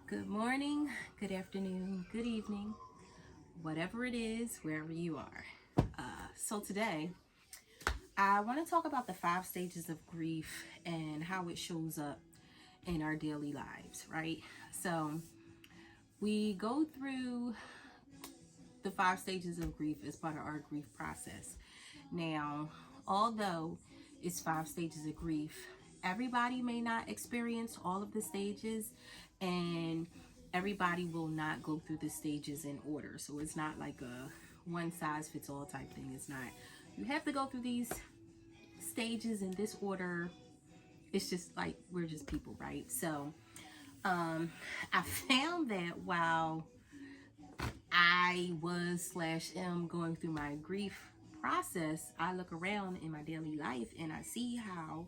Good morning, good afternoon, good evening, whatever it is, wherever you are. So today, I want to talk about the 5 stages of grief and how it shows up in our daily lives, right? So we go through the 5 stages of grief as part of our grief process. Now, although it's 5 stages of grief, everybody may not experience all of the stages, and everybody will not go through the stages in order. So it's not like a one size fits all type thing. It's not, you have to go through these stages in this order. It's just like we're just people, right? So I found that while I was slash am going through my grief process, I look around in my daily life and I see how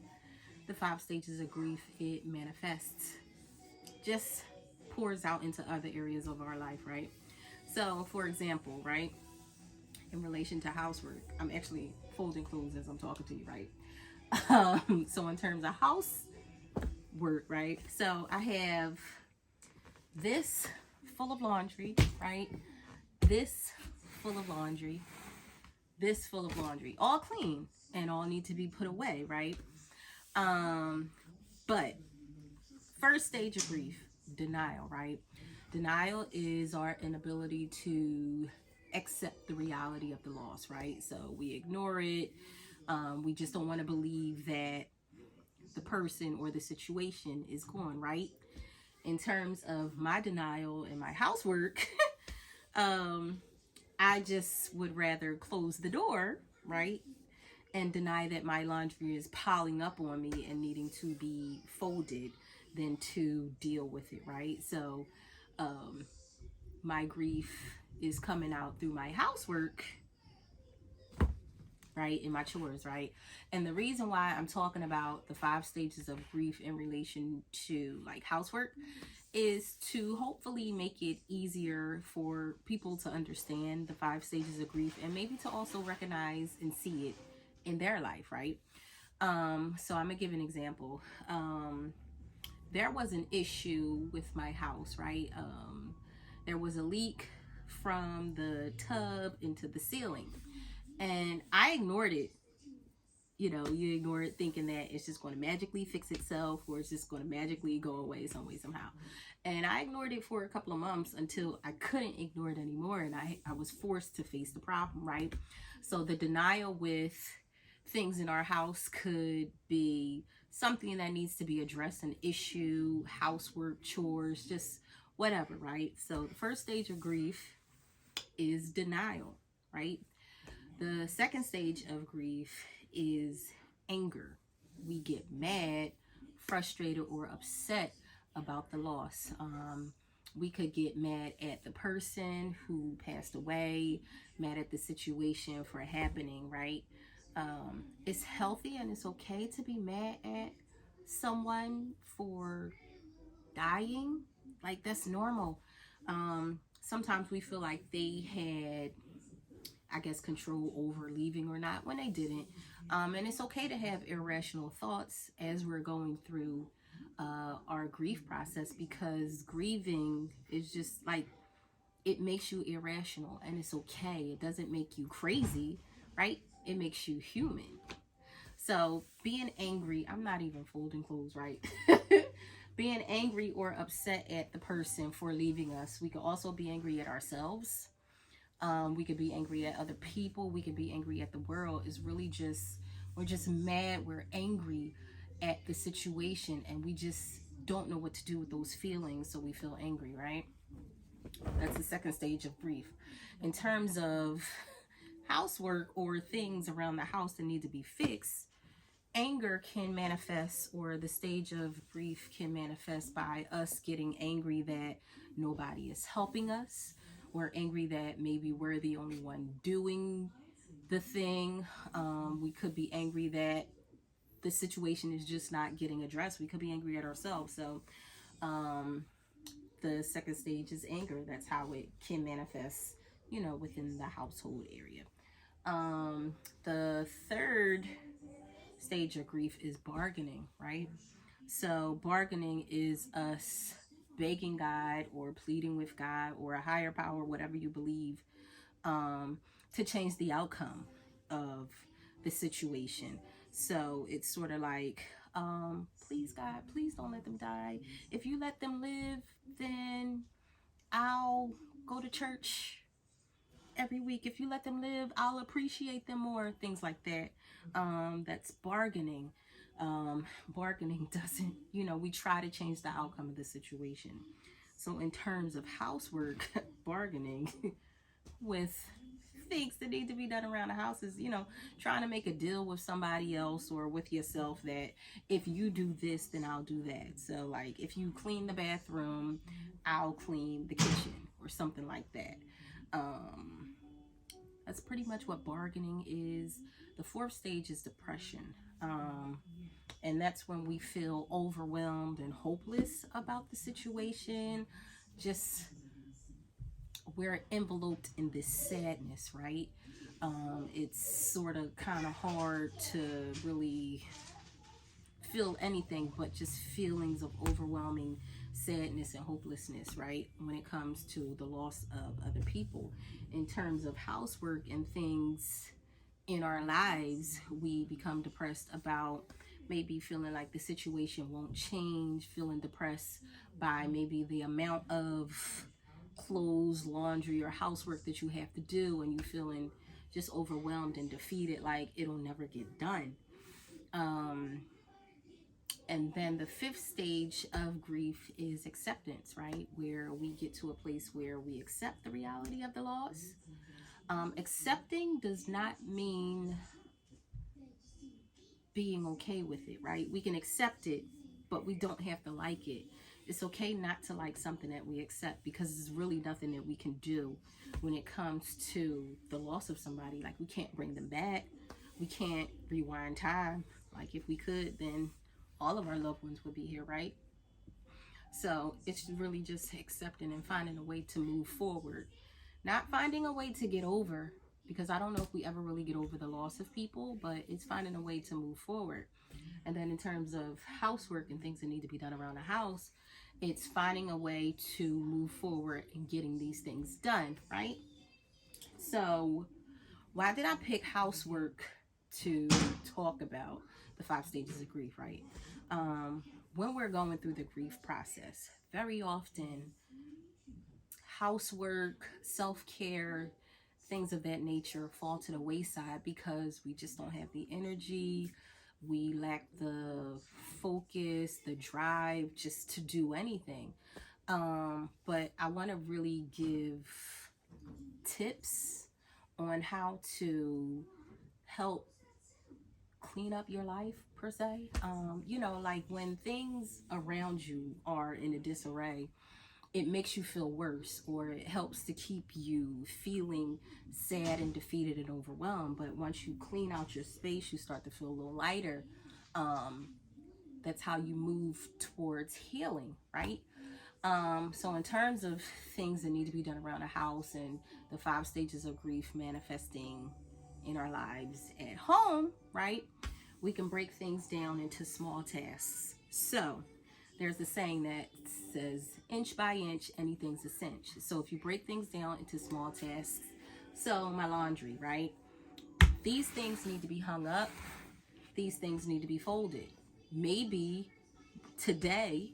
the 5 stages of grief, it manifests, just pours out into other areas of our life, right? So for example, right, in relation to housework, I'm actually folding clothes as I'm talking to you, right? So in terms of housework, right, so I have this full of laundry, right, this full of laundry, this full of laundry, all clean and all need to be put away, right? But first stage of grief, denial, right? Denial is our inability to accept the reality of the loss, right? So we ignore it. We just don't want to believe that the person or the situation is gone, right? In terms of my denial and my housework, I just would rather close the door, right? And deny that my laundry is piling up on me and needing to be folded than to deal with it, right? So, my grief is coming out through my housework, right? And my chores, right? And the reason why I'm talking about the 5 stages of grief in relation to like housework is to hopefully make it easier for people to understand the 5 stages of grief and maybe to also recognize and see it in their life, right? So I'm gonna give an example. There was an issue with my house, right? There was a leak from the tub into the ceiling, and I ignored it. You know, you ignore it thinking that it's just going to magically fix itself or it's just going to magically go away some way, somehow. And I ignored it for a couple of months until I couldn't ignore it anymore. And I was forced to face the problem, right? So the denial with things in our house could be something that needs to be addressed, an issue, housework, chores, just whatever, right? So the first stage of grief is denial, right? The second stage of grief is anger. We get mad, frustrated, or upset about the loss. We could get mad at the person who passed away, mad at the situation for happening, right? It's healthy and it's okay to be mad at someone for dying. Like, that's normal. Sometimes we feel like they had, I guess, control over leaving or not when they didn't. And it's okay to have irrational thoughts as we're going through our grief process, because grieving is just like, it makes you irrational and it's okay. It doesn't make you crazy, right? It makes you human. So being angry, I'm not even folding clothes, right? Being angry or upset at the person for leaving us. We could also be angry at ourselves. We could be angry at other people. We could be angry at the world. It's really just, we're just mad. We're angry at the situation and we just don't know what to do with those feelings. So we feel angry, right? That's the second stage of grief. In terms of housework or things around the house that need to be fixed, anger can manifest, or the stage of grief can manifest by us getting angry that nobody is helping us. We're angry that maybe we're the only one doing the thing. We could be angry that the situation is just not getting addressed. We could be angry at ourselves. So the second stage is anger. That's how it can manifest, you know, within the household area. The third stage of grief is bargaining, right? So bargaining is us begging God or pleading with God or a higher power, whatever you believe, to change the outcome of the situation. So it's sort of like, please God, please don't let them die. If you let them live, then I'll go to church every week. If you let them live, I'll appreciate them more. Things like that. That's bargaining. Bargaining doesn't, we try to change the outcome of the situation. So in terms of housework, bargaining with things that need to be done around the house is, trying to make a deal with somebody else or with yourself that if you do this, then I'll do that. So like if you clean the bathroom, I'll clean the kitchen or something like that. That's pretty much what bargaining is. The fourth stage is depression. And that's when we feel overwhelmed and hopeless about the situation. Just we're enveloped in this sadness, right? It's sort of kind of hard to really feel anything but just feelings of overwhelming sadness and hopelessness, right? When it comes to the loss of other people. In terms of housework and things in our lives, we become depressed about maybe feeling like the situation won't change, feeling depressed by maybe the amount of clothes, laundry, or housework that you have to do, and you feeling just overwhelmed and defeated, like it'll never get done. And then the fifth stage of grief is acceptance, right? Where we get to a place where we accept the reality of the loss. Accepting does not mean being okay with it, right? We can accept it, but we don't have to like it. It's okay not to like something that we accept, because there's really nothing that we can do when it comes to the loss of somebody. Like we can't bring them back. We can't rewind time. Like if we could, then all of our loved ones would be here, right? So it's really just accepting and finding a way to move forward. Not finding a way to get over, because I don't know if we ever really get over the loss of people, but it's finding a way to move forward. And then in terms of housework and things that need to be done around the house, it's finding a way to move forward and getting these things done, right? So why did I pick housework to talk about the 5 stages of grief, right? When we're going through the grief process, very often housework, self-care, things of that nature fall to the wayside because we just don't have the energy. We lack the focus, the drive just to do anything. But I want to really give tips on how to help clean up your life, per se. Like when things around you are in a disarray, it makes you feel worse, or it helps to keep you feeling sad and defeated and overwhelmed. But once you clean out your space, you start to feel a little lighter. That's how you move towards healing, right? So in terms of things that need to be done around the house and the 5 stages of grief manifesting in our lives at home, right? We can break things down into small tasks. So there's a saying that says, inch by inch, anything's a cinch. So if you break things down into small tasks, so my laundry, right? These things need to be hung up. These things need to be folded. Maybe today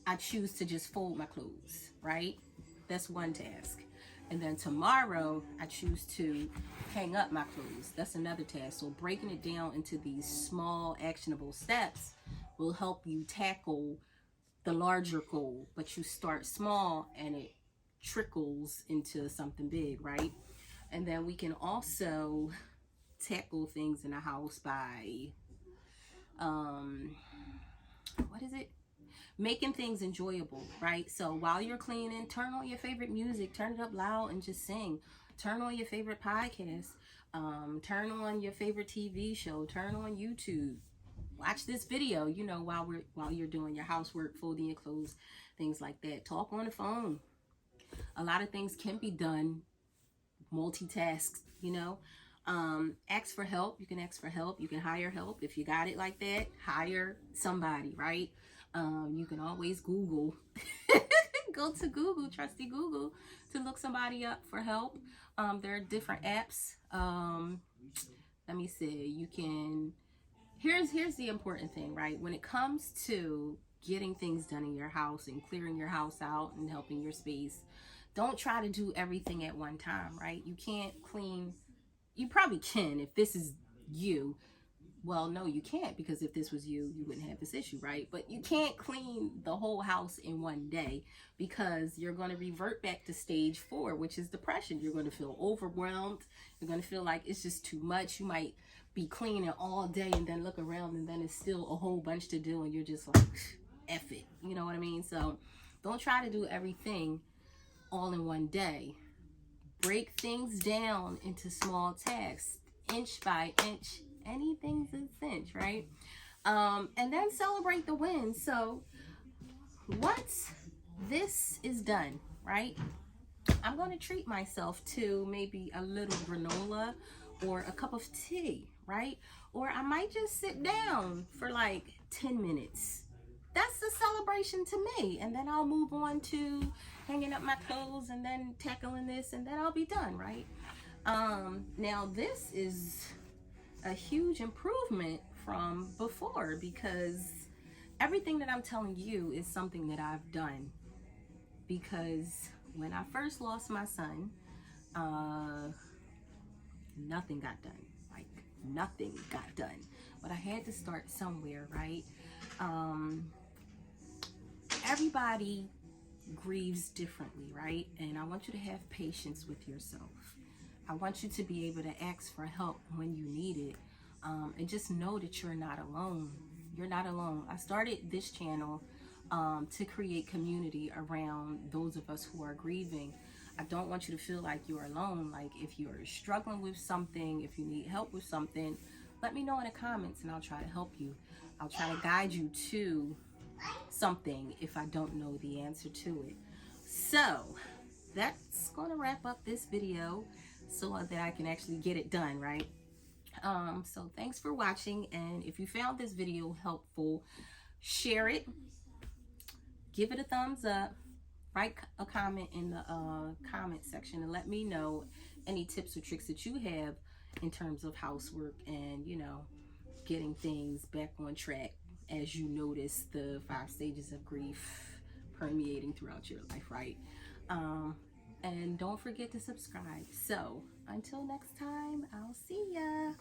I choose to just fold my clothes, right? That's one task. And then tomorrow I choose to hang up my clothes. That's another task. So breaking it down into these small actionable steps will help you tackle the larger goal. But you start small and it trickles into something big, right? And then we can also tackle things in the house by making things enjoyable, right? So while you're cleaning, turn on your favorite music, turn it up loud and just sing. Turn on your favorite podcast, turn on your favorite TV show, turn on YouTube. Watch this video, while you're doing your housework, folding your clothes, things like that. Talk on the phone. A lot of things can be done multitask, ask for help. You can ask for help. You can hire help. If you got it like that, hire somebody, right? You can always Google. Go to Google, trusty Google, to look somebody up for help. There are different apps. Let me see. You can. Here's the important thing, right? When it comes to getting things done in your house and clearing your house out and helping your space, don't try to do everything at one time, right? You can't clean. You probably can if this is you. Well, no, you can't, because if this was you, you wouldn't have this issue, right? But you can't clean the whole house in one day, because you're going to revert back to stage 4, which is depression. You're going to feel overwhelmed. You're going to feel like it's just too much. You might be cleaning all day and then look around and then it's still a whole bunch to do and you're just like, F it. You know what I mean? So don't try to do everything all in one day. Break things down into small tasks, inch by inch. Anything's a cinch, right? And then celebrate the win. So once this is done, right, I'm going to treat myself to maybe a little granola or a cup of tea, right? Or I might just sit down for like 10 minutes. That's the celebration to me. And then I'll move on to hanging up my clothes and then tackling this, and then I'll be done, right? Now this is a huge improvement from before, because everything that I'm telling you is something that I've done. Because when I first lost my son, nothing got done. Like, nothing got done. But I had to start somewhere, right? Everybody grieves differently, right? And I want you to have patience with yourself. I want you to be able to ask for help when you need it. And just know that you're not alone. You're not alone. I started this channel to create community around those of us who are grieving. I don't want you to feel like you're alone. Like, if you're struggling with something, if you need help with something, let me know in the comments and I'll try to help you. I'll try to guide you to something if I don't know the answer to it. So that's going to wrap up this video so that I can actually get it done, right? So thanks for watching, and if you found this video helpful, share it, give it a thumbs up, write a comment in the comment section and let me know any tips or tricks that you have in terms of housework and, you know, getting things back on track as you notice the 5 stages of grief permeating throughout your life, right? And don't forget to subscribe. So until next time, I'll see ya.